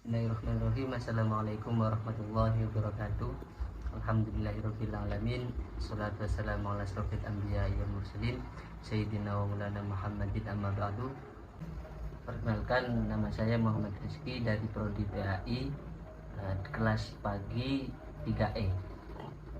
Bismillahirrahmanirrahim. Assalamualaikum warahmatullahi wabarakatuh. Alhamdulillahirabbil alamin. Shalatu wassalamu ala asyrofil anbiya'i wal mursalin sayyidina wa maulana Muhammadin amma ba'du. Perkenalkan, nama saya Muhammad Rizky dari Prodi PAI, kelas pagi 3E.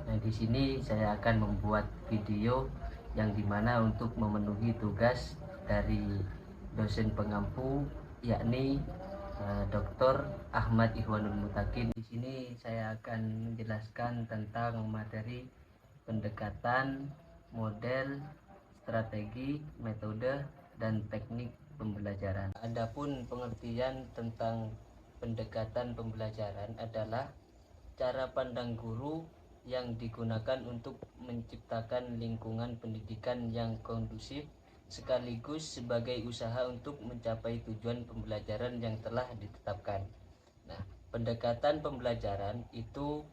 Nah, di sini saya akan membuat video yang dimana untuk memenuhi tugas dari dosen pengampu, yakni Dr. Ahmad Ikhwanul Mutakin. Di sini saya akan menjelaskan tentang materi pendekatan, model, strategi, metode, dan teknik pembelajaran. Adapun pengertian tentang pendekatan pembelajaran adalah cara pandang guru yang digunakan untuk menciptakan lingkungan pendidikan yang kondusif sekaligus sebagai usaha untuk mencapai tujuan pembelajaran yang telah ditetapkan. Nah, pendekatan pembelajaran itu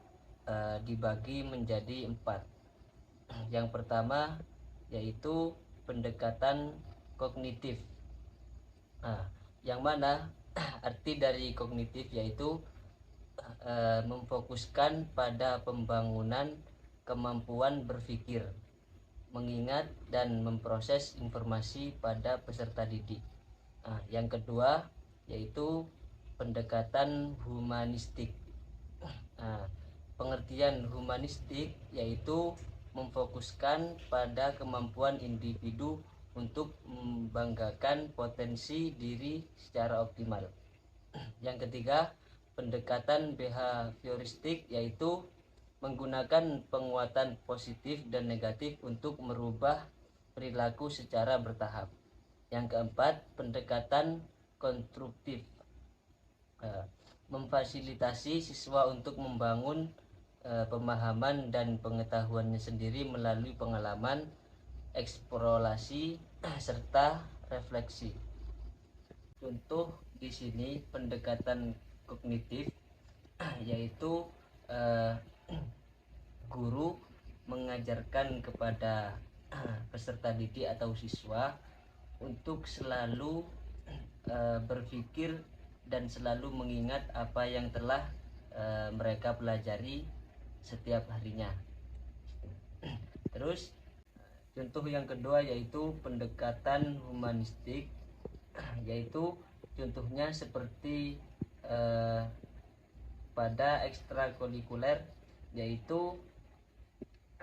dibagi menjadi 4. Yang pertama yaitu pendekatan kognitif. Nah, yang mana arti dari kognitif yaitu memfokuskan pada pembangunan kemampuan berpikir, mengingat dan memproses informasi pada peserta didik. Nah, yang kedua yaitu pendekatan humanistik. Nah, pengertian humanistik yaitu memfokuskan pada kemampuan individu untuk membanggakan potensi diri secara optimal. Yang ketiga, pendekatan behavioristik yaitu menggunakan penguatan positif dan negatif untuk merubah perilaku secara bertahap. Yang keempat, pendekatan konstruktif, memfasilitasi siswa untuk membangun pemahaman dan pengetahuannya sendiri melalui pengalaman, eksplorasi, serta refleksi. Contoh di sini pendekatan kognitif yaitu guru mengajarkan kepada peserta didik atau siswa untuk selalu berpikir dan selalu mengingat apa yang telah mereka pelajari setiap harinya. Terus contoh yang kedua yaitu pendekatan humanistik, yaitu contohnya seperti pada ekstrakurikuler, yaitu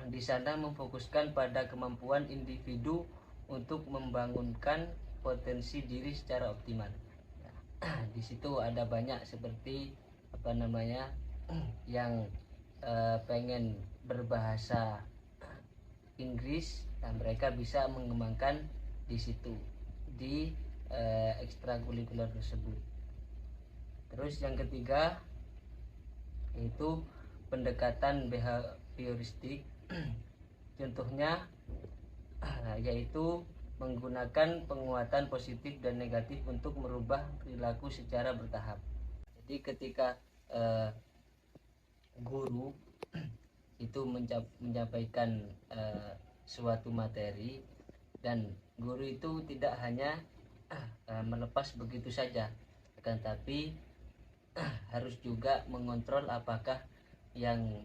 di sana memfokuskan pada kemampuan individu untuk membangunkan potensi diri secara optimal. Di situ ada banyak seperti yang pengen berbahasa Inggris, dan mereka bisa mengembangkan di situ di ekstrakurikuler tersebut. Terus yang ketiga yaitu pendekatan behavioristik. Contohnya yaitu menggunakan penguatan positif dan negatif untuk merubah perilaku secara bertahap. Jadi ketika guru itu menyampaikan suatu materi, dan guru itu tidak hanya melepas begitu saja, akan tapi harus juga mengontrol apakah yang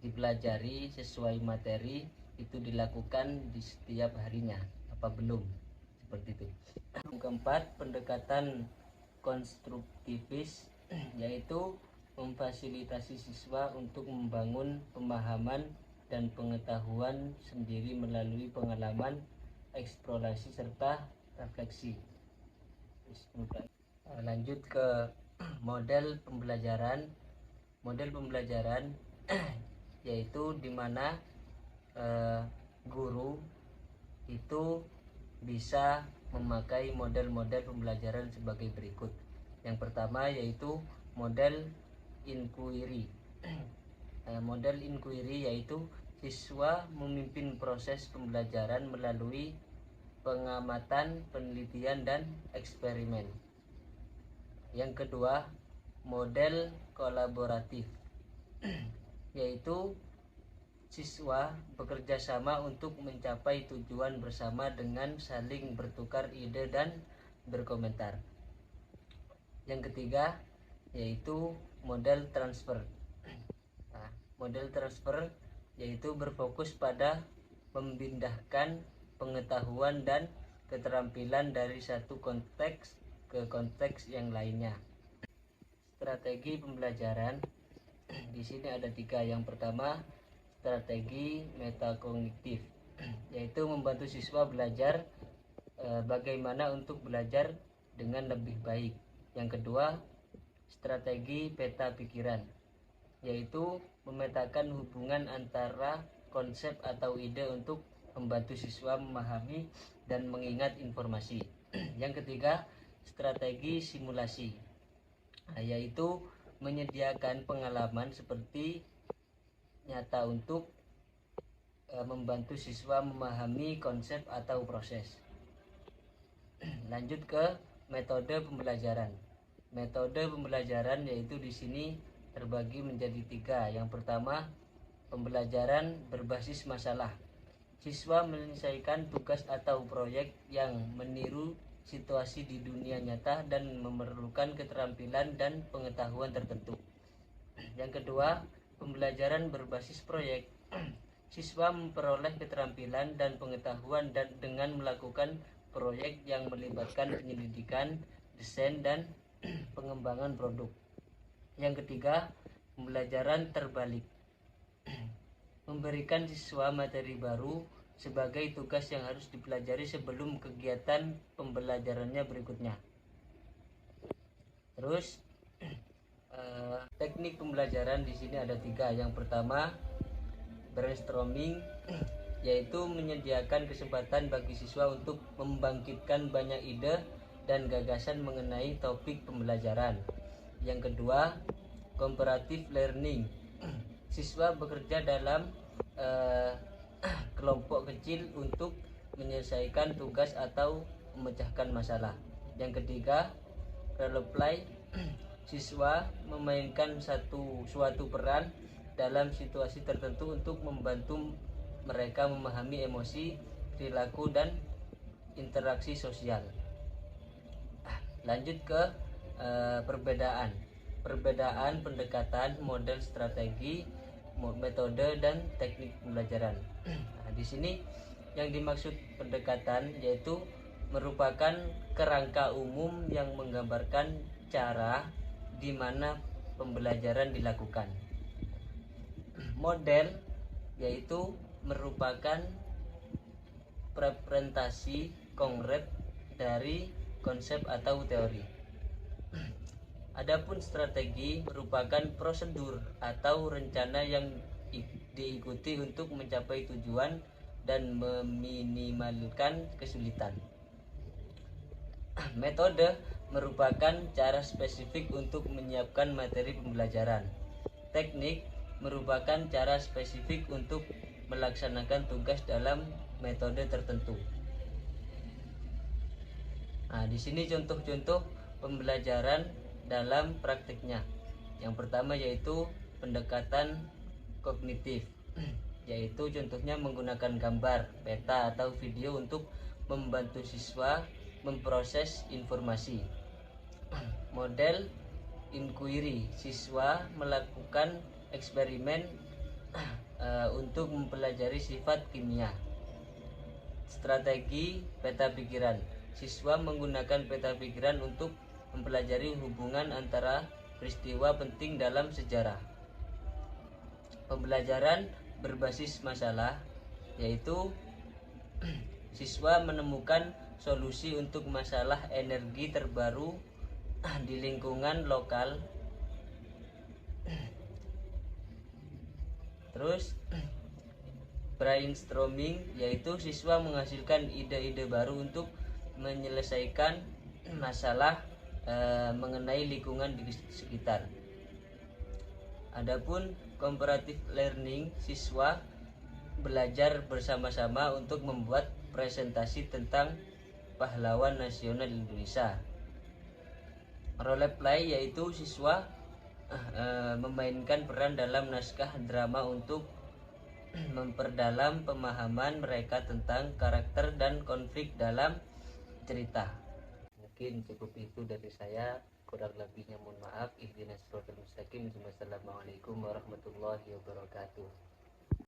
dipelajari sesuai materi itu dilakukan di setiap harinya apa belum, seperti itu. Yang keempat, pendekatan konstruktivis yaitu memfasilitasi siswa untuk membangun pemahaman dan pengetahuan sendiri melalui pengalaman, eksplorasi, serta refleksi. Lanjut ke model pembelajaran. Model pembelajaran yaitu dimana guru itu bisa memakai model-model pembelajaran sebagai berikut. Yang pertama yaitu model inquiry. Model inquiry yaitu siswa memimpin proses pembelajaran melalui pengamatan, penelitian, dan eksperimen. Yang kedua, model kolaboratif yaitu siswa bekerja sama untuk mencapai tujuan bersama dengan saling bertukar ide dan berkomentar. Yang ketiga, yaitu model transfer. Nah, model transfer yaitu berfokus pada memindahkan pengetahuan dan keterampilan dari satu konteks ke konteks yang lainnya. Strategi pembelajaran di sini ada 3. Yang pertama, strategi metakognitif, yaitu membantu siswa belajar bagaimana untuk belajar dengan lebih baik. Yang kedua, strategi peta pikiran, yaitu memetakan hubungan antara konsep atau ide untuk membantu siswa memahami dan mengingat informasi. Yang ketiga, strategi simulasi, yaitu menyediakan pengalaman seperti nyata untuk membantu siswa memahami konsep atau proses. Lanjut ke metode pembelajaran. Metode pembelajaran yaitu di sini terbagi menjadi 3. Yang pertama, pembelajaran berbasis masalah. Siswa menyelesaikan tugas atau proyek yang meniru situasi di dunia nyata dan memerlukan keterampilan dan pengetahuan tertentu. Yang kedua, pembelajaran berbasis proyek. Siswa memperoleh keterampilan dan pengetahuan dengan melakukan proyek yang melibatkan penyelidikan, desain, dan pengembangan produk. Yang ketiga, pembelajaran terbalik. Memberikan siswa materi baru sebagai tugas yang harus dipelajari sebelum kegiatan pembelajarannya berikutnya. Terus teknik pembelajaran di sini ada 3. Yang pertama, brainstorming, yaitu menyediakan kesempatan bagi siswa untuk membangkitkan banyak ide dan gagasan mengenai topik pembelajaran. Yang kedua, comparative learning. Siswa bekerja dalam kelompok kecil untuk menyelesaikan tugas atau memecahkan masalah. Yang ketiga, role play. Siswa memainkan suatu peran dalam situasi tertentu untuk membantu mereka memahami emosi, perilaku, dan interaksi sosial. Lanjut ke perbedaan pendekatan, model, strategi, metode, dan teknik pembelajaran. Nah, di sini yang dimaksud pendekatan yaitu merupakan kerangka umum yang menggambarkan cara di mana pembelajaran dilakukan. Model yaitu merupakan representasi konkret dari konsep atau teori. Adapun strategi merupakan prosedur atau rencana yang diikuti untuk mencapai tujuan dan meminimalkan kesulitan. Metode merupakan cara spesifik untuk menyiapkan materi pembelajaran. Teknik merupakan cara spesifik untuk melaksanakan tugas dalam metode tertentu. Nah, di sini contoh-contoh pembelajaran dalam praktiknya. Yang pertama yaitu pendekatan kognitif, yaitu contohnya menggunakan gambar, peta, atau video untuk membantu siswa memproses informasi. Model inquiry, siswa melakukan eksperimen untuk mempelajari sifat kimia. Strategi peta pikiran, siswa menggunakan peta pikiran untuk mempelajari hubungan antara peristiwa penting dalam sejarah. Pembelajaran berbasis masalah, yaitu siswa menemukan solusi untuk masalah energi terbaru di lingkungan lokal. Terus brainstorming, yaitu siswa menghasilkan ide-ide baru untuk menyelesaikan masalah mengenai lingkungan di sekitar. Adapun comparative learning, siswa belajar bersama-sama untuk membuat presentasi tentang pahlawan nasional Indonesia. Role play, yaitu siswa memainkan peran dalam naskah drama untuk memperdalam pemahaman mereka tentang karakter dan konflik dalam cerita. Mungkin cukup itu dari saya. kurang lebihnya mohon maaf. Ihdinas siratal mustaqim. Wassalamualaikum warahmatullahi wabarakatuh.